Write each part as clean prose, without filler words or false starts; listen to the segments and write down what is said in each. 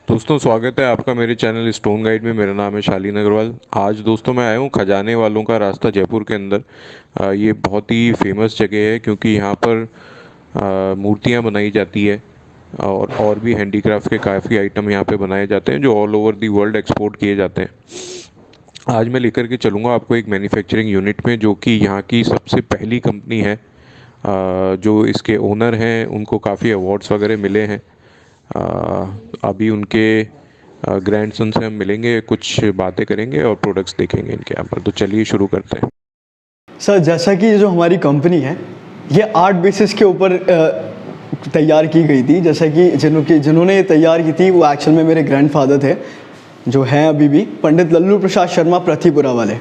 दोस्तों स्वागत है आपका मेरे चैनल स्टोन गाइड में। मेरा नाम है शालीन अग्रवाल। आज दोस्तों मैं आया हूँ खजाने वालों का रास्ता जयपुर के अंदर। ये बहुत ही फेमस जगह है क्योंकि यहाँ पर मूर्तियाँ बनाई जाती है और भी हैंडीक्राफ्ट के काफ़ी आइटम यहाँ पे बनाए जाते हैं जो all over the world export किए जाते हैं। आज मैं लेकर के चलूँगा आपको एक मैन्युफैक्चरिंग यूनिट में, जो कि यहाँ की सबसे पहली कंपनी है। जो इसके ओनर हैं उनको काफ़ी अवार्ड्स वगैरह मिले हैं। अभी उनके ग्रैंडसन से हम मिलेंगे, कुछ बातें करेंगे और प्रोडक्ट्स देखेंगे इनके यहाँ पर। तो चलिए शुरू करते हैं। सर, जैसा कि जो हमारी कंपनी है ये आर्ट बेसिस के ऊपर तैयार की गई थी। जैसा कि जिन्होंने ये तैयार की थी वो एक्चुअल में मेरे ग्रैंडफादर थे, जो हैं अभी भी, पंडित लल्लू प्रसाद शर्मा पृथ्वीपुरा वाले,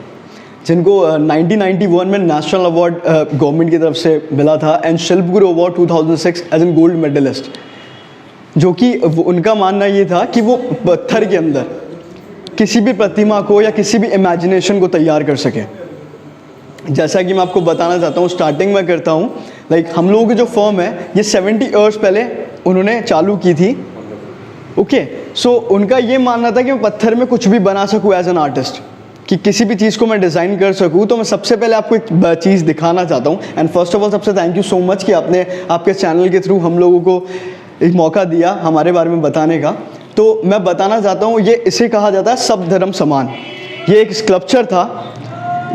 जिनको 1991 में नेशनल अवार्ड गवर्नमेंट की तरफ से मिला था and Shilp Guru award 2006 as an gold medalist. जो कि उनका मानना ये था कि वो पत्थर के अंदर किसी भी प्रतिमा को या किसी भी इमेजिनेशन को तैयार कर सके। जैसा कि मैं आपको बताना चाहता हूँ, स्टार्टिंग में करता हूँ, हम लोगों की जो फर्म है ये 70 ईयर्स पहले उन्होंने चालू की थी। ओके, सो उनका ये मानना था कि मैं पत्थर में कुछ भी बना सकूँ एज एन आर्टिस्ट, कि किसी भी चीज़ को मैं डिज़ाइन कर सकूँ। तो मैं सबसे पहले आपको एक चीज़ दिखाना चाहता हूँ। एंड फर्स्ट ऑफ ऑल सबसे थैंक यू सो मच कि आपने आपके चैनल के थ्रू हम लोगों को एक मौका दिया हमारे बारे में बताने का। तो मैं बताना चाहता हूँ, ये इसे कहा जाता है सब धर्म समान। ये एक स्कल्पचर था,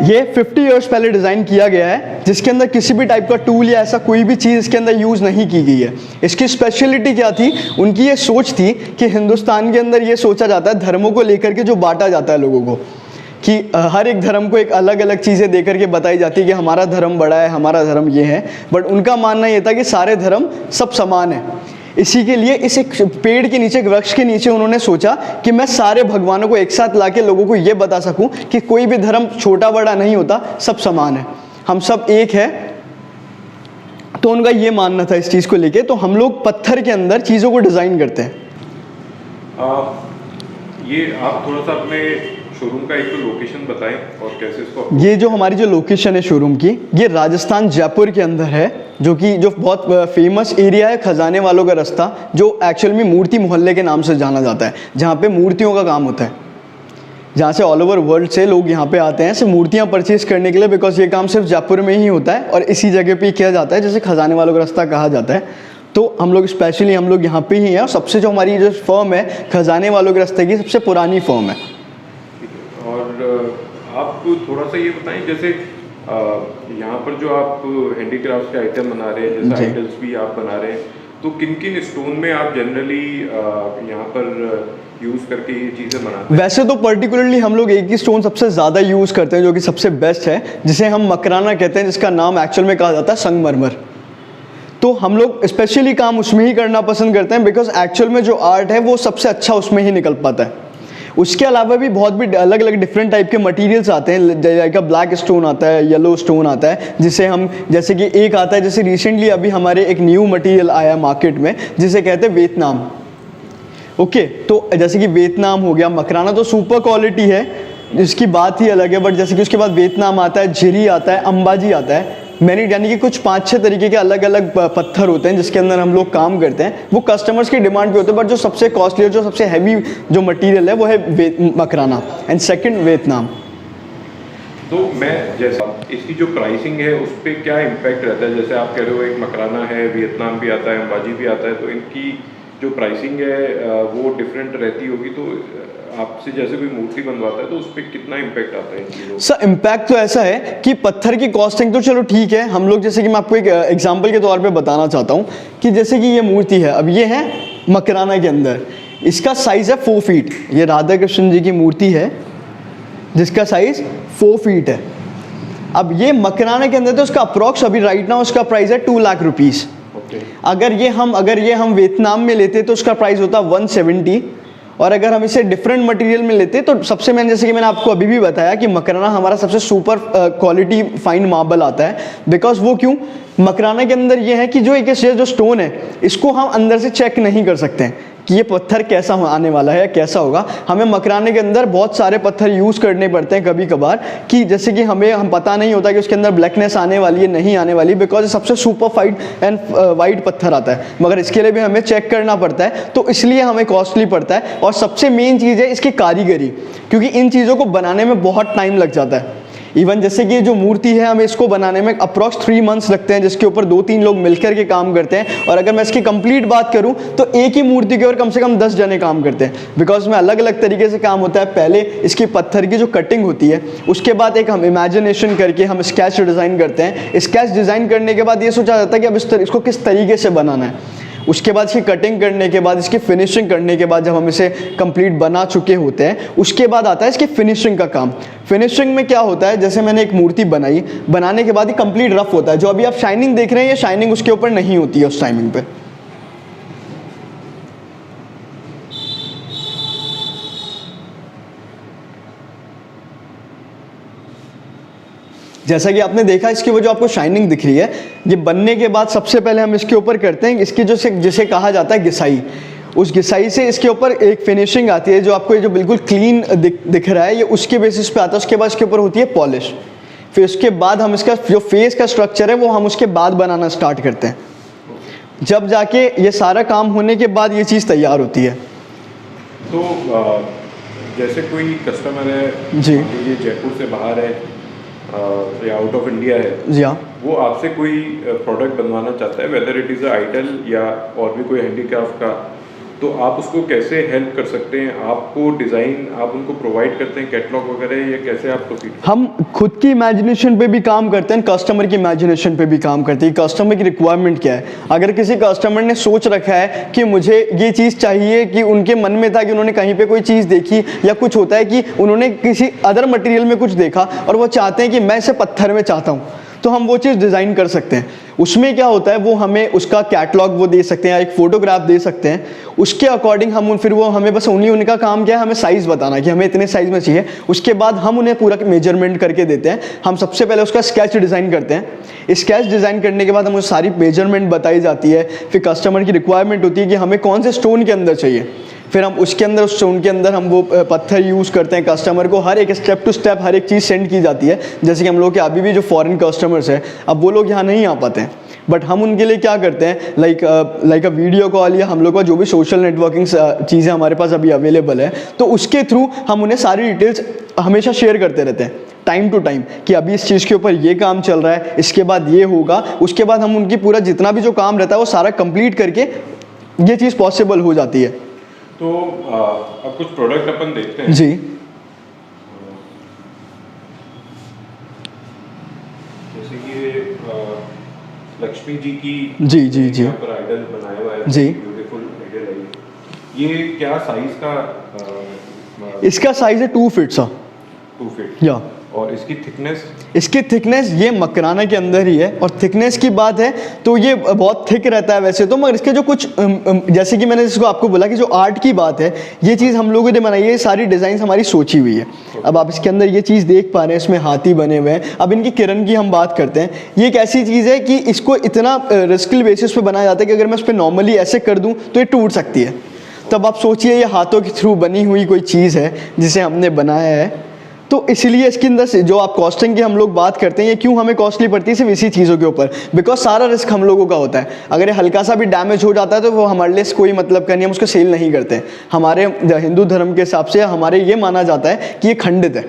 ये 50 ईयर्स पहले डिज़ाइन किया गया है, जिसके अंदर किसी भी टाइप का टूल या ऐसा कोई भी चीज़ इसके अंदर यूज़ नहीं की गई है। इसकी स्पेशलिटी क्या थी? उनकी ये सोच थी कि हिंदुस्तान के अंदर ये सोचा जाता है धर्मों को लेकर के जो बांटा जाता है लोगों को, कि हर एक धर्म को एक अलग अलग चीज़ें देकर के बताई जाती है कि हमारा धर्म बड़ा है, हमारा धर्म ये है। बट उनका मानना ये था कि सारे धर्म सब समान है। इसी के लिए इस एक पेड़ के नीचे, एक वृक्ष के नीचे उन्होंने सोचा कि मैं सारे भगवानों को एक साथ लाके लोगों को ये बता सकूं कि कोई भी धर्म छोटा बड़ा नहीं होता, सब समान है, हम सब एक है। तो उनका ये मानना था इस चीज़ को लेके। तो हम लोग पत्थर के अंदर चीज़ों को डिज़ाइन करते हैं। ये आप थोड़ा सा अपने शोरूम का एक लोकेशन बताएं और कैसे इसको। ये जो हमारी जो लोकेशन है शोरूम की, ये राजस्थान जयपुर के अंदर है, जो बहुत फेमस एरिया है, खजाने वालों का रास्ता, जो एक्चुअल में मूर्ति मोहल्ले के नाम से जाना जाता है, जहाँ पे मूर्तियों का काम होता है, जहाँ से ऑल ओवर वर्ल्ड से लोग यहाँ पे आते हैं सिर्फ मूर्तियाँ परचेज करने के लिए, बिकॉज ये काम सिर्फ जयपुर में ही होता है और इसी जगह पे किया जाता है, जैसे खजाने वालों का रास्ता कहा जाता है। तो हम लोग स्पेशली हम लोग यहाँ पे ही हैं, और सबसे जो हमारी जो फर्म है खजाने वालों के रास्ते की सबसे पुरानी फर्म है। और आप थोड़ा सा ये बताएं, जैसे यहाँ पर जो आप हैंडीक्राफ्ट के आइटम बना रहे हैं, जैसे आइटम्स भी आप बना रहे हैं, तो किन किन स्टोन में आप जनरली यहाँ पर यूज़ करके ये चीज़ें बनाते हैं? वैसे तो पर्टिकुलरली हम लोग एक ही स्टोन सबसे ज़्यादा यूज़ करते हैं, जो कि सबसे बेस्ट है, जिसे हम मकराना कहते हैं, जिसका नाम एक्चुअल में कहा जाता है संगमरमर। तो हम लोग स्पेशली काम उसमें ही करना पसंद करते हैं, बिकॉज एक्चुअल में जो आर्ट है वो सबसे अच्छा उसमें ही निकल पाता है। उसके अलावा भी बहुत भी अलग अलग डिफरेंट टाइप के मटेरियल्स आते हैं, जैसे ब्लैक स्टोन आता है, येलो स्टोन आता है, जिसे हम, जैसे कि एक आता है, जैसे रिसेंटली अभी हमारे एक न्यू मटेरियल आया मार्केट में जिसे कहते हैं वियतनाम। ओके, तो जैसे कि वियतनाम हो गया, मकराना तो सुपर क्वालिटी है, इसकी बात ही अलग है। बट जैसे कि उसके बाद वियतनाम आता है, झिरी आता है, अंबाजी आता है, मैंने यानी कि कुछ 5-6 तरीके के अलग अलग पत्थर होते हैं जिसके अंदर हम लोग काम करते हैं। वो कस्टमर्स की डिमांड पे होते हैं, बट जो सबसे कॉस्टली और जो सबसे हैवी जो मटेरियल है वो है मकराना एंड सेकंड वियतनाम। तो मैं जैसा इसकी जो प्राइसिंग है उस पर क्या इम्पैक्ट रहता है? जैसे आप कह रहे हो एक मकराना है, वियतनाम भी आता है, अंबाजी भी आता है, तो इनकी जो प्राइसिंग है वो डिफरेंट रहती होगी। तो आपसे जैसे कोई मूर्ति बनवाता है तो उस पर कितना इम्पैक्ट आता है इन चीज़ों? सर, इम्पैक्ट तो ऐसा है कि पत्थर की कॉस्टिंग तो चलो ठीक है, हम लोग जैसे कि मैं आपको एक एग्जांपल के तौर पे बताना चाहता हूँ कि जैसे कि ये मूर्ति है, अब ये है मकराना के अंदर, इसका साइज़ है 4 फीट। ये राधा कृष्ण जी की मूर्ति है जिसका साइज़ 4 फीट है। अब ये मकराना के अंदर तो उसका अप्रॉक्स अभी राइट नाउ उसका प्राइस है 2 लाख रुपीज़। अगर ये हम वियतनाम में लेते तो उसका प्राइस होता 170, और अगर हम इसे डिफरेंट मटेरियल में लेते तो सबसे मैंने, जैसे कि मैंने आपको अभी भी बताया कि मकराना हमारा सबसे सुपर क्वालिटी फाइन मार्बल आता है। बिकॉज वो क्यों? मकराना के अंदर ये है कि जो स्टोन है इसको हम अंदर से चेक नहीं कर सकते हैं कि ये पत्थर कैसा आने वाला है या कैसा होगा। हमें मकराने के अंदर बहुत सारे पत्थर यूज़ करने पड़ते हैं कभी कभार, कि जैसे कि हम पता नहीं होता कि उसके अंदर ब्लैकनेस आने वाली है नहीं आने वाली, बिकॉज सबसे सुपर फाइट एंड वाइट पत्थर आता है, मगर इसके लिए भी हमें चेक करना पड़ता है, तो इसलिए हमें कॉस्टली पड़ता है। और सबसे मेन चीज़ है इसकी कारीगरी, क्योंकि इन चीज़ों को बनाने में बहुत टाइम लग जाता है। इवन जैसे कि जो मूर्ति है, हमें इसको बनाने में अप्रॉक्स 3 मंथ्स लगते हैं, जिसके ऊपर 2-3 लोग मिलकर के काम करते हैं। और अगर मैं इसकी कंप्लीट बात करूं तो एक ही मूर्ति के ऊपर कम से कम 10 जने काम करते हैं, बिकॉज में अलग अलग तरीके से काम होता है। पहले इसकी पत्थर की जो कटिंग होती है, उसके बाद एक हम इमेजिनेशन करके हम स्केच डिज़ाइन करते हैं। स्केच डिज़ाइन करने के बाद ये सोचा जाता है कि अब इसको किस तरीके से बनाना है। उसके बाद इसकी कटिंग करने के बाद, इसकी फिनिशिंग करने के बाद, जब हम इसे कंप्लीट बना चुके होते हैं, उसके बाद आता है इसकी फिनिशिंग का काम। फिनिशिंग में क्या होता है, जैसे मैंने एक मूर्ति बनाई, बनाने के बाद ये कंप्लीट रफ होता है। जो अभी आप शाइनिंग देख रहे हैं, ये शाइनिंग उसके ऊपर नहीं होती है उस टाइमिंग पे। जैसा कि आपने देखा, इसकी वो जो आपको शाइनिंग दिख रही है, ये बनने के बाद सबसे पहले हम इसके ऊपर करते हैं इसकी जिसे कहा जाता है घिसाई। उस घिसाई से इसके ऊपर एक फिनिशिंग आती है, जो आपको ये जो बिल्कुल क्लीन दिख रहा है, ये उसके बेसिस पे आता है। उसके बाद इसके ऊपर होती है पॉलिश। फिर उसके बाद हम इसका जो फेस का स्ट्रक्चर है, वो हम उसके बाद बनाना स्टार्ट करते हैं। जब जाके ये सारा काम होने के बाद ये चीज़ तैयार होती है। तो जैसे कोई कस्टमर है जी, ये जयपुर से बाहर है या आउट ऑफ इंडिया है, जी हाँ, वो आपसे कोई प्रोडक्ट बनवाना चाहता है, वेदर इट इज़ आइडल या और भी कोई हैंडीक्राफ्ट का, तो आप उसको कैसे हेल्प कर सकते हैं? आपको डिज़ाइन आप उनको प्रोवाइड करते हैं, कैटलॉग वगैरह, या कैसे आप प्रोसीड? हम खुद की इमेजिनेशन पे भी काम करते हैं, कस्टमर की इमेजिनेशन पे भी काम करते हैं। कस्टमर की रिक्वायरमेंट क्या है? अगर किसी कस्टमर ने सोच रखा है कि मुझे ये चीज़ चाहिए, कि उनके मन में था कि उन्होंने कहीं पे कोई चीज़ देखी, या कुछ होता है कि उन्होंने किसी अदर मटेरियल में कुछ देखा और वो चाहते हैं कि मैं इसे पत्थर में चाहता हूँ, तो हम वो चीज़ डिज़ाइन कर सकते हैं। उसमें क्या होता है, वो हमें उसका कैटलॉग वो दे सकते हैं या एक फ़ोटोग्राफ दे सकते हैं। उसके अकॉर्डिंग हम फिर वो हमें बस उनका काम क्या है, हमें साइज़ बताना कि हमें इतने साइज़ में चाहिए। उसके बाद हम उन्हें पूरा मेजरमेंट करके देते हैं। हम सबसे पहले उसका स्केच डिज़ाइन करते हैं। स्केच डिज़ाइन करने के बाद हमें सारी मेजरमेंट बताई जाती है। फिर कस्टमर की रिक्वायरमेंट होती है कि हमें कौन से स्टोन के अंदर चाहिए, फिर हम उसके अंदर उस स्टोन के अंदर हम वो पत्थर यूज़ करते हैं। कस्टमर को हर एक स्टेप टू स्टेप हर एक चीज़ सेंड की जाती है। जैसे कि हम लोग के अभी भी जो फॉरेन कस्टमर्स हैं, अब वो लोग यहाँ नहीं आ पाते हैं, बट हम उनके लिए क्या करते हैं, लाइक अ वीडियो कॉल, या हम लोग का जो भी सोशल नेटवर्किंग चीज़ें हमारे पास अभी अवेलेबल है, तो उसके थ्रू हम उन्हें सारी डिटेल्स हमेशा शेयर करते रहते हैं टाइम टू टाइम, कि अभी इस चीज़ के ऊपर ये काम चल रहा है, इसके बाद ये होगा। उसके बाद हम उनकी पूरा जितना भी जो काम रहता है वो सारा कंप्लीट करके ये चीज़ पॉसिबल हो जाती है। तो अब कुछ प्रोडक्ट अपन देखते हैं। जी, जैसे कि लक्ष्मी जी की जी यहाँ पर आइडल बनाया हुआ है, जी, ब्यूटीफुल आइडल है। ये क्या साइज का? इसका साइज है 2 फीट सा। 2 फीट। या और इसकी थिकनेस? इसकी थिकनेस ये मकराना के अंदर ही है। और थिकनेस की बात है तो ये बहुत थिक रहता है वैसे तो, मगर इसके जो कुछ जैसे कि मैंने इसको आपको बोला कि जो आर्ट की बात है, ये चीज़ हम लोगों ने बनाई है, ये सारी डिज़ाइन हमारी सोची हुई है। अब आप इसके अंदर ये चीज़ देख पा रहे हैं, इसमें हाथी बने हुए हैं। अब इनकी किरण की हम बात करते हैं, ये एक ऐसी चीज़ है कि इसको इतना रिस्कल बेसिस पे बनाया जाता है कि अगर मैं इस पर नॉर्मली ऐसे कर दूँ तो ये टूट सकती है। तब आप सोचिए, ये हाथों के थ्रू बनी हुई कोई चीज़ है जिसे हमने बनाया है, तो इसलिए इसके अंदर से जो आप कॉस्टिंग की हम लोग बात करते हैं, ये क्यों हमें कॉस्टली पड़ती है सिर्फ इसी चीज़ों के ऊपर, बिकॉज सारा रिस्क हम लोगों का होता है। अगर ये हल्का सा भी डैमेज हो जाता है तो वो हमारे लिए कोई मतलब का नहीं, हम उसको सेल नहीं करते हैं। हमारे हिंदू धर्म के हिसाब से हमारे ये माना जाता है कि ये खंडित है,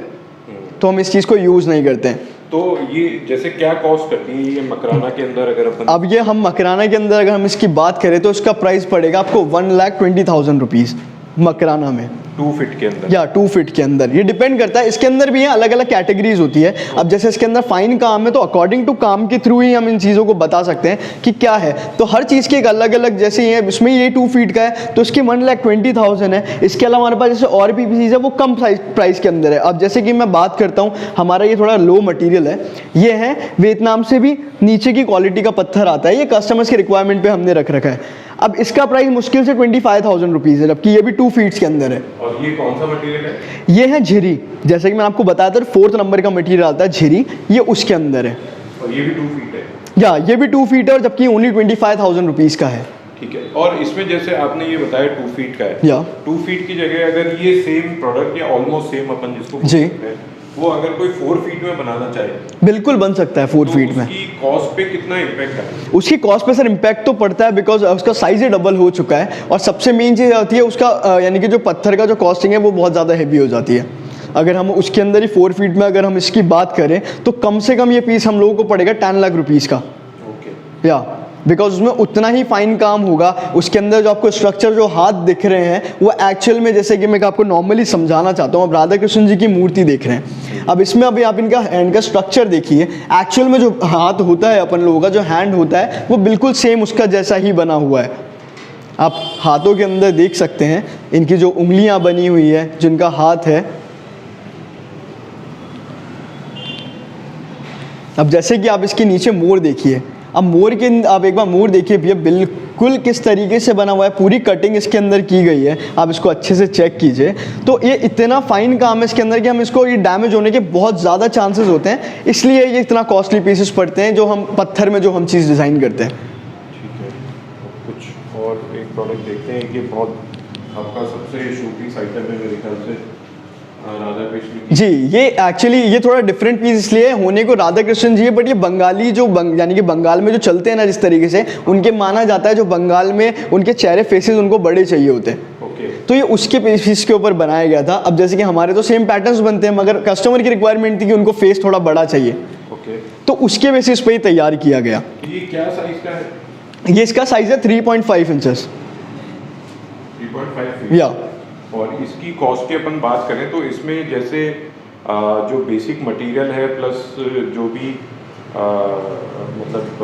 तो हम इस चीज़ को यूज़ नहीं करते हैं। तो ये जैसे क्या कॉस्ट करती है ये मकराना के अंदर? अगर अपन अब ये हम मकराना के अंदर अगर हम इसकी बात करें तो इसका प्राइस पड़ेगा आपको 1,20,000 रुपीज़ मकराना में, 2 फीट के अंदर। या 2 फीट के अंदर। ये डिपेंड करता है, इसके अंदर भी है अलग अलग कैटेगरीज होती है। अब जैसे इसके अंदर फाइन काम है, तो अकॉर्डिंग टू काम के थ्रू ही हम इन चीज़ों को बता सकते हैं कि क्या है। तो हर चीज़ की एक अलग अलग, जैसे ये इसमें ये 2 फीट का है तो इसकी 1,20,000 है। इसके अलावा हमारे पास जैसे और भी चीज़ है वो कम प्राइस के अंदर है। अब जैसे कि मैं बात करता हूँ, हमारा ये थोड़ा लो मटीरियल है, ये है वियतनाम से भी नीचे की क्वालिटी का पत्थर आता है, ये कस्टमर्स के रिक्वायरमेंट पे हमने रख रखा है। अब इसका प्राइस मुश्किल से 25,000 रुपीज़ है, जबकि ये भी 2 फीट्स के अंदर है। और ये कौन सा मटेरियल है? ये है झिरी, जैसे कि मैंने आपको बताया था 4th नंबर का मटेरियल आता है झिरी, ये उसके अंदर है। और ये भी 2 फीट है? या ये भी 2 फीट है, और जबकि ओनली 25,000 रुपीज़ का है। ठीक है। और इसमें जैसे आपने ये बताया 2 फीट का है, या 2 फीट की जगह अगर ये सेम प्रोडक्ट या ऑलमोस्ट सेम अपन जिसको बोल जी। सकते हैं, वो अगर कोई 4 फीट में बनाना चाहे बिल्कुल बन सकता है 4 तो फीट में। उसकी कॉस्ट पे कितना इम्पैक्ट है? उसकी कॉस्ट पे सर इम्पैक्ट तो पड़ता है, बिकॉज उसका साइज ही डबल हो चुका है। और सबसे मेन चीज़ होती है उसका यानी कि जो पत्थर का जो कॉस्टिंग है वो बहुत ज़्यादा हैवी हो जाती है। अगर हम उसके अंदर ही 4 फीट में अगर हम इसकी बात करें तो कम से कम ये पीस हम लोगों को पड़ेगा 10 लाख रुपीज़ का। ओके। या बिकॉज उसमें उतना ही फाइन काम होगा। उसके अंदर जो आपको स्ट्रक्चर जो हाथ दिख रहे हैं वो एक्चुअल में, जैसे कि मैं आपको नॉर्मली समझाना चाहता हूँ, अब राधा कृष्ण जी की मूर्ति देख रहे हैं। अब इसमें अभी आप इनका हैंड का स्ट्रक्चर देखिए, एक्चुअल में जो हाथ होता है अपन लोगों का, जो हैंड होता है वो बिल्कुल सेम उसका जैसा ही बना हुआ है। आप हाथों के अंदर देख सकते हैं इनकी जो उंगलियां बनी हुई है, जिनका हाथ है। अब जैसे कि आप इसके नीचे मोर देखिए, अब मोर के आप एक बार मोर देखिए भैया, बिल्कुल किस तरीके से बना हुआ है, पूरी कटिंग इसके अंदर की गई है। आप इसको अच्छे से चेक कीजिए तो ये इतना फाइन काम है इसके अंदर कि हम इसको, ये डैमेज होने के बहुत ज़्यादा चांसेस होते हैं, इसलिए ये इतना कॉस्टली पीसेस पड़ते हैं जो हम पत्थर में जो हम चीज़ डिज़ाइन करते हैं। ठीक है। कुछ और एक प्रोडक्ट देखते हैं कि बहुत आपका सबसे शो पीस आइटम है मेरे ख्याल से, राधा कृष्ण की। जी, ये एक्चुअली ये थोड़ा डिफरेंट पीस इसलिए होने को राधा कृष्ण जी है, बट ये बंगाली जो यानी कि बंगाल में जो चलते हैं ना, जिस तरीके से उनके माना जाता है, जो बंगाल में उनके चेहरे फेसेस उनको बड़े चाहिए होते हैं, ओके। तो ये उसके पीस के ऊपर बनाया गया था। अब जैसे कि हमारे तो सेम पैटर्न्स बनते हैं, मगर कस्टमर की रिक्वायरमेंट थी कि उनको फेस थोड़ा बड़ा चाहिए, ओके। तो उसके बेसिस पे ही तैयार किया गया। ये क्या साइज का है? ये इसका साइज है 3.5 इंचेस। 3.5 फीट। या और इसकी कॉस्ट की अपन बात करें तो इसमें जैसे जो बेसिक मटेरियल है प्लस जो भी मतलब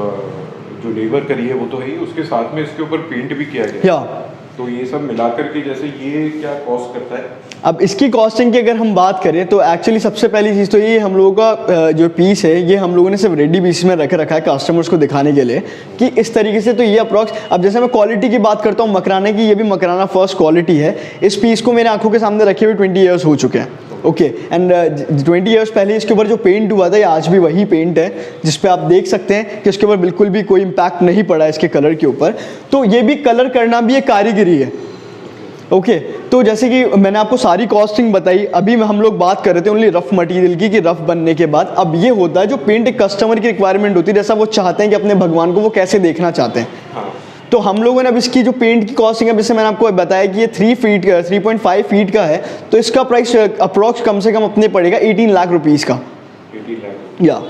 जो लेबर करी है वो तो है ही, उसके साथ में इसके ऊपर पेंट भी किया गया है। या तो ये सब मिलाकर के जैसे ये क्या कॉस्ट करता है? अब इसकी कॉस्टिंग की अगर हम बात करें तो एक्चुअली सबसे पहली चीज़ तो ये हम लोगों का जो पीस है ये हम लोगों ने सिर्फ रेडी पीस में रख रखा है कस्टमर्स को दिखाने के लिए कि इस तरीके से। तो ये अप्रॉक्स, अब जैसे मैं क्वालिटी की बात करता हूँ मकराने की, ये भी मकराना फर्स्ट क्वालिटी है। इस पीस को मेरे आंखों के सामने रखे हुए 20 ईयर्स हो चुके हैं। ओके, एंड 20 ईयर्स पहले इसके ऊपर जो पेंट हुआ था ये आज भी वही पेंट है, जिस पे आप देख सकते हैं कि इसके ऊपर बिल्कुल भी कोई इम्पैक्ट नहीं पड़ा है इसके कलर के ऊपर। तो ये भी कलर करना भी एक कारीगरी है। ओके, तो जैसे कि मैंने आपको सारी कॉस्टिंग बताई, अभी हम लोग बात कर रहे थे ओनली रफ मटेरियल की, कि रफ बनने के बाद अब ये होता है जो पेंट एक कस्टमर की रिक्वायरमेंट होती है, जैसा वो चाहते हैं कि अपने भगवान को वो कैसे देखना चाहते हैं। हाँ। तो हम लोगों ने अब इसकी जो पेंट की कॉस्टिंग है, जैसे मैंने आपको बताया कि ये 3.5 फीट का है, तो इसका प्राइस अप्रॉक्स कम से कम अपने पड़ेगा 18 लाख रुपीज़ का। 18 लाख। या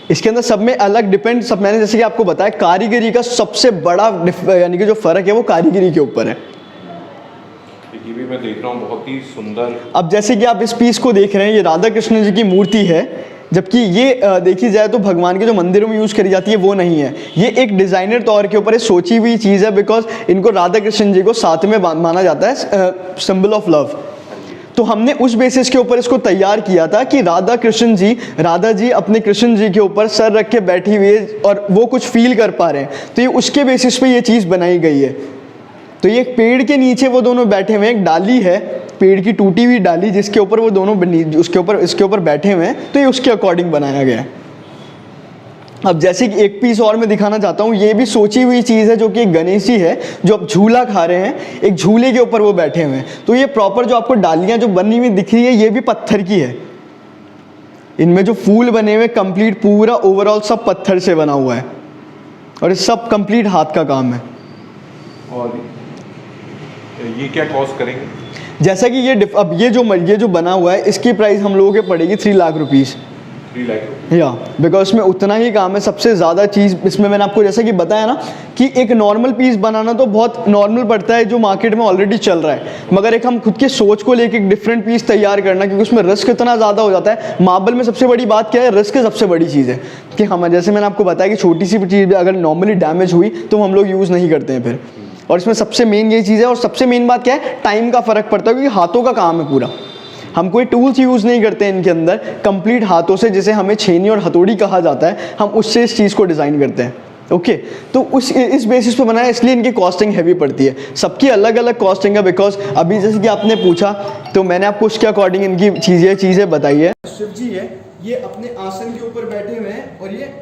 इसके अंदर सब में अलग डिपेंड, सब मैंने जैसे कि आपको बताया, कारीगरी का सबसे बड़ा यानी कि जो फ़र्क है वो कारीगरी के ऊपर है। ये भी मैं देख रहा हूँ बहुत ही सुंदर। अब जैसे कि आप इस पीस को देख रहे हैं, ये राधा कृष्ण जी की मूर्ति है, जबकि ये देखी जाए तो भगवान के जो मंदिरों में यूज़ करी जाती है वो नहीं है। ये एक डिज़ाइनर तौर के ऊपर सोची हुई चीज़ है, बिकॉज इनको राधा कृष्ण जी को साथ में माना जाता है सिंबल ऑफ लव। तो हमने उस बेसिस के ऊपर इसको तैयार किया था कि राधा जी अपने कृष्ण जी के ऊपर सर रख के बैठी हुई है और वो कुछ फील कर पा रहे हैं, तो ये उसके बेसिस पे ये चीज़ बनाई गई है। तो ये पेड़ के नीचे वो दोनों बैठे हुए हैं, एक डाली है पेड़ की टूटी हुई डाली, जिसके ऊपर वो दोनों इसके ऊपर बैठे हुए हैं, तो ये उसके अकॉर्डिंग बनाया गया है। अब जैसे कि एक पीस और मैं दिखाना चाहता हूँ, ये भी सोची हुई चीज़ है, जो कि एक गणेश जी है जो अब झूला खा रहे हैं, एक झूले के ऊपर वो बैठे हुए हैं। तो ये प्रॉपर जो आपको डालियाँ जो बनी हुई दिख रही है ये भी पत्थर की है। इनमें जो फूल बने हुए कंप्लीट पूरा ओवरऑल सब पत्थर से बना हुआ है, और ये सब कंप्लीट हाथ का काम है। और ये क्या कॉस्ट करेंगे? जैसा कि अब ये जो बना हुआ है इसकी प्राइस हम लोगों के पड़ेगी 3 लाख रुपीज़। 3 लाख रुपये। या बिकॉज इसमें उतना ही काम है। सबसे ज़्यादा चीज़ इसमें मैंने आपको जैसा कि बताया ना कि एक नॉर्मल पीस बनाना तो बहुत नॉर्मल पड़ता है जो मार्केट में ऑलरेडी चल रहा है, मगर एक हम खुद की सोच को लेके एक डिफरेंट पीस तैयार करना, क्योंकि उसमें रिस्क इतना ज़्यादा हो जाता है। मार्बल में सबसे बड़ी बात क्या है, रिस्क सबसे बड़ी चीज़ है कि हम, जैसे मैंने आपको बताया कि छोटी सी चीज़ अगर नॉर्मली डैमेज हुई तो हम लोग यूज़ नहीं करते हैं फिर। और इसमें सबसे मेन ये चीज़ है, और सबसे मेन बात क्या है, टाइम का फ़र्क पड़ता है, क्योंकि हाथों का काम है पूरा। हम कोई टूल्स यूज़ नहीं करते हैं इनके अंदर, कंप्लीट हाथों से, जिसे हमें छेनी और हथौड़ी कहा जाता है, हम उससे इस चीज़ को डिज़ाइन करते हैं। ओके, तो इस बेसिस पे बनाया, इसलिए इनकी कॉस्टिंग हैवी पड़ती है। सबकी अलग अलग कॉस्टिंग है, बिकॉज अभी जैसे कि आपने पूछा तो मैंने आपको उसके अकॉर्डिंग इनकी चीज़ें बताई है। शिव जी है, ये अपने आसन के ऊपर बैठे हुए हैं और ये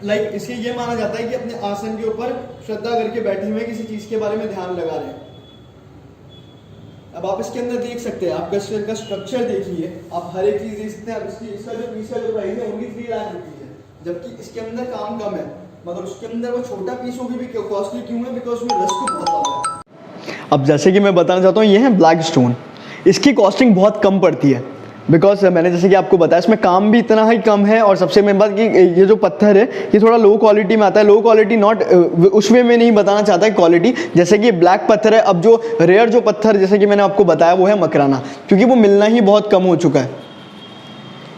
लाइक इसे ये माना जाता है कि अपने आसन के ऊपर श्रद्धा करके बैठे हुए किसी चीज के बारे में ध्यान लगा रहे हैं। अब आप इसके अंदर देख सकते हैं, आपका शरीर का स्ट्रक्चर देखिए, आप हर एक चीज देख सकते हैं। अब इसका जो पीस का जो प्राइस है ओनली 3 लाख रुपीज है, जबकि इसके अंदर काम कम है, मगर उसके अंदर वो छोटा पीस होगी भी कॉस्टली क्यों है? बिकॉज उसमें रिस्क बहुत ज़्यादा है। अब जैसे कि मैं बताना चाहता हूँ, ये है ब्लैक स्टोन, इसकी कॉस्टिंग बहुत कम पड़ती है बिकॉज मैंने जैसे कि आपको बताया इसमें काम भी इतना ही कम है। और सबसे मेन बात कि ये जो पत्थर है ये थोड़ा लो क्वालिटी में आता है। लो क्वालिटी नॉट उस वे में नहीं बताना चाहता है क्वालिटी, जैसे कि ये ब्लैक पत्थर है। अब जो रेयर जो पत्थर जैसे कि मैंने आपको बताया वो है मकराना, क्योंकि वो मिलना ही बहुत कम हो चुका है,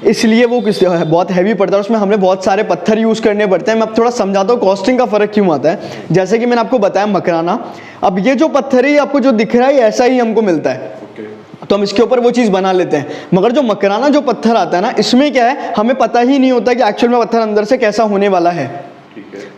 इसलिए वो बहुत हैवी पड़ता है, उसमें हमें बहुत सारे पत्थर यूज़ करने पड़ते हैं। मैं अब थोड़ा समझाता हूँ कॉस्टिंग का फ़र्क क्यों आता है। जैसे कि मैंने आपको बताया मकराना, अब ये जो पत्थर है ये आपको जो दिख रहा है ऐसा ही हमको मिलता है, तो हम इसके ऊपर वो चीज़ बना लेते हैं। मगर जो मकराना जो पत्थर आता है ना, इसमें क्या है, हमें पता ही नहीं होता कि एक्चुअल में पत्थर अंदर से कैसा होने वाला है।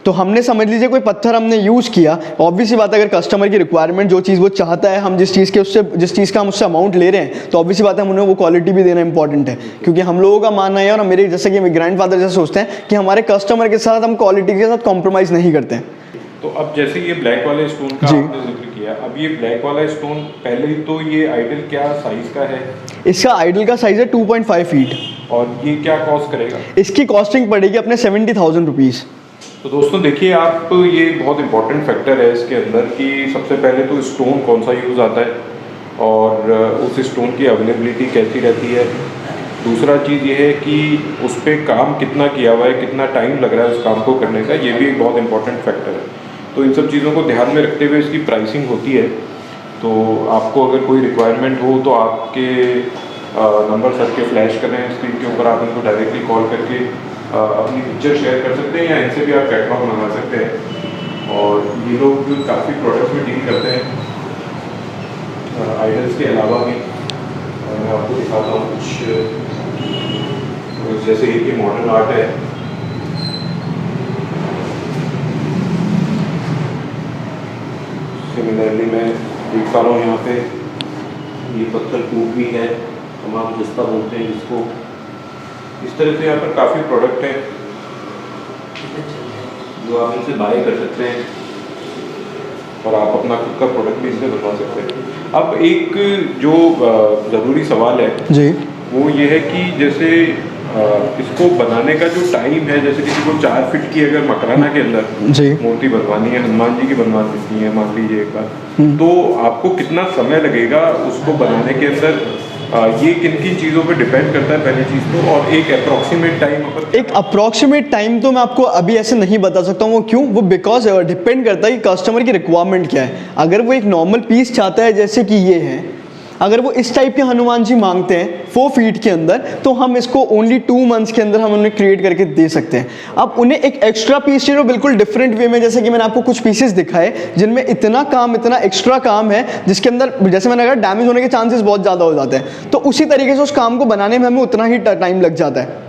तो हमने समझ लीजिए कोई पत्थर हमने यूज़ किया, ऑब्वियसली बात है अगर कस्टमर की रिक्वायरमेंट जो चीज़ वो चाहता है, हम जिस चीज़ का हम उससे अमाउंट ले रहे हैं, तो ऑब्वियसली बात है हम उन्हें वो क्वालिटी भी देना इंपॉर्टेंट है। क्योंकि हम लोगों का मानना है और मेरे जैसे कि मेरे ग्रैंडफादर जैसे सोचते हैं कि हमारे कस्टमर के साथ हम क्वालिटी के साथ कॉम्प्रोमाइज़ नहीं करते हैं। तो अब जैसे ये ब्लैक वाले स्टोन का आपने जिक्र किया, अब ये ब्लैक वाला स्टोन पहले तो ये आइडल क्या साइज का है? इसका आइडल का साइज है 2.5 फीट। और ये क्या कॉस्ट करेगा? इसकी कॉस्टिंग पड़ेगी अपने 70,000 रुपीज़। तो दोस्तों देखिए, आप ये बहुत इंपॉर्टेंट फैक्टर है इसके अंदर कि सबसे पहले तो स्टोन कौन सा यूज़ आता है और उस स्टोन की अवेलेबिलिटी कैसी रहती है। दूसरा चीज़ ये है कि उस पर काम कितना किया हुआ है, कितना टाइम लग रहा है उस काम को करने का, ये भी एक बहुत इंपॉर्टेंट फैक्टर है। तो इन सब चीज़ों को ध्यान में रखते हुए इसकी प्राइसिंग होती है। तो आपको अगर कोई रिक्वायरमेंट हो तो आपके नंबर सर के फ्लैश करें स्क्रीन के ऊपर, आप इनको डायरेक्टली कॉल करके अपनी पिक्चर शेयर कर सकते हैं या इनसे भी आप कैटलॉग मंगा सकते हैं। और ये लोग काफ़ी प्रोडक्ट्स में डील करते हैं आइडल्स के अलावा भी। मैं आपको दिखाता हूँ कुछ, जैसे ये मॉडर्न आर्ट है, सिमिलरली मैं देख पा रहा हूँ यहाँ पे ये पत्थर कूप भी है, तमाम जस्ता बोलते हैं जिसको। इस तरह से यहाँ पर काफ़ी प्रोडक्ट हैं जो आप इनसे बाय कर सकते हैं और आप अपना खुद का प्रोडक्ट भी इनसे बनवा सकते हैं। अब एक जो ज़रूरी सवाल है जी, वो ये है कि जैसे इसको बनाने का जो टाइम है, जैसे किसी को 4 फीट की अगर मकराना के अंदर जी मूर्ति बनवानी है, हनुमान जी की बनवानी है मान लीजिए एक बार, तो आपको कितना समय लगेगा उसको बनाने के अंदर? ये किन किन चीज़ों पे डिपेंड करता है पहली चीज़ तो, और एक अप्रॉक्सीमेट टाइम एक अप्रॉक्सीमेट टाइम तो मैं आपको अभी ऐसे नहीं बता सकता हूँ। वो क्यों? वो बिकॉज डिपेंड करता है कि कस्टमर की रिक्वायरमेंट क्या है। अगर वो एक नॉर्मल पीस चाहता है जैसे कि ये है, अगर वो इस टाइप के हनुमान जी मांगते हैं 4 फीट के अंदर, तो हम इसको ओनली 2 मंथ्स के अंदर हम उन्हें क्रिएट करके दे सकते हैं। अब उन्हें एक एक्स्ट्रा पीस चाहिए बिल्कुल डिफरेंट वे में, जैसे कि मैंने आपको कुछ पीसेस दिखाए जिनमें इतना काम, इतना एक्स्ट्रा काम है जिसके अंदर जैसे मैंने कहा डैमेज होने के चांसेस बहुत ज़्यादा हो जाते हैं। तो उसी तरीके से उस काम को बनाने में हमें उतना ही टाइम लग जाता है।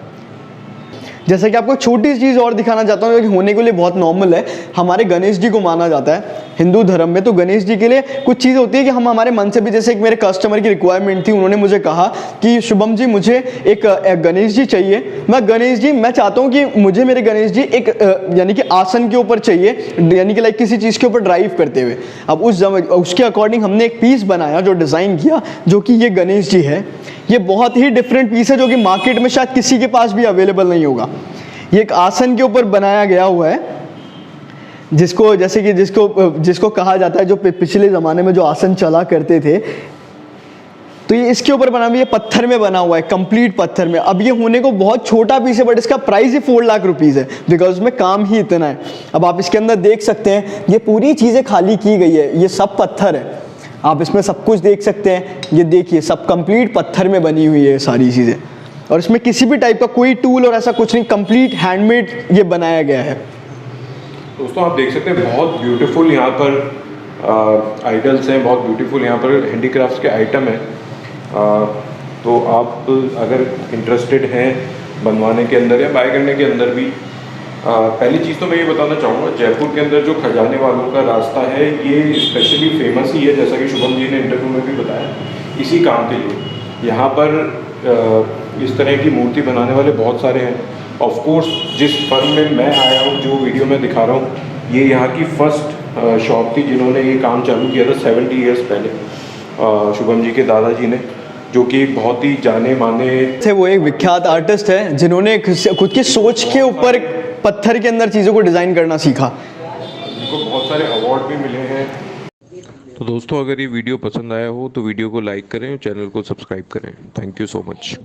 जैसे कि आपको छोटी चीज़ और दिखाना चाहता हूँ, जो कि होने के लिए बहुत नॉर्मल है। हमारे गणेश जी को माना जाता है हिंदू धर्म में, तो गणेश जी के लिए कुछ चीज़ होती है कि हम हमारे मन से भी, जैसे एक मेरे कस्टमर की रिक्वायरमेंट थी, उन्होंने मुझे कहा कि शुभम जी मुझे एक गणेश जी चाहिए। मैं चाहता हूँ कि मुझे मेरे गणेश जी एक यानी कि आसन के ऊपर चाहिए, यानी कि लाइक किसी चीज़ के ऊपर ड्राइव करते हुए। अब उसके अकॉर्डिंग हमने एक पीस बनाया, जो डिज़ाइन किया, जो कि ये गणेश जी है। ये बहुत ही डिफरेंट पीस है जो कि मार्केट में शायद किसी के पास भी अवेलेबल नहीं होगा। ये एक आसन के ऊपर बनाया गया हुआ है, जिसको जैसे कि जिसको कहा जाता है, जो पिछले ज़माने में जो आसन चला करते थे, तो ये इसके ऊपर बना हुआ, ये पत्थर में बना हुआ है, कंप्लीट पत्थर में। अब ये होने को बहुत छोटा पीस है, बट इसका प्राइस ही 4 लाख रुपीज़ है, बिकॉज उसमें काम ही इतना है। अब आप इसके अंदर देख सकते हैं, ये पूरी चीज़ें खाली की गई है, ये सब पत्थर है। आप इसमें सब कुछ देख सकते हैं, ये देखिए सब कंप्लीट पत्थर में बनी हुई है सारी चीज़ें, और इसमें किसी भी टाइप का कोई टूल और ऐसा कुछ नहीं, कंप्लीट हैंडमेड ये बनाया गया है। दोस्तों आप देख सकते हैं बहुत ब्यूटीफुल यहाँ पर आइडल्स हैं, बहुत ब्यूटीफुल यहाँ पर हैंडीक्राफ्ट्स के आइटम हैं। तो आप अगर इंटरेस्टेड हैं बनवाने के अंदर या बाय करने के अंदर भी, पहली चीज़ तो मैं ये बताना चाहूँगा, जयपुर के अंदर जो खजाने वालों का रास्ता है ये स्पेशली फेमस ही है, जैसा कि शुभम जी ने इंटरव्यू में भी बताया, इसी काम के लिए। यहाँ पर इस तरह की मूर्ति बनाने वाले बहुत सारे हैं, ऑफ कोर्स जिस फर्म में मैं आया हूँ, जो वीडियो में दिखा रहा हूँ, ये यहाँ की फर्स्ट शॉप थी जिन्होंने ये काम चालू किया था 70 ईयर्स पहले, शुभम जी के दादाजी ने, जो कि एक बहुत ही जाने माने थे। वो एक विख्यात आर्टिस्ट है जिन्होंने खुद की सोच के ऊपर पत्थर के अंदर चीज़ों को डिज़ाइन करना सीखा। उनको बहुत सारे अवार्ड भी मिले हैं। तो दोस्तों, अगर ये वीडियो पसंद आया हो तो वीडियो को लाइक करें और चैनल को सब्सक्राइब करें। Thank you so much.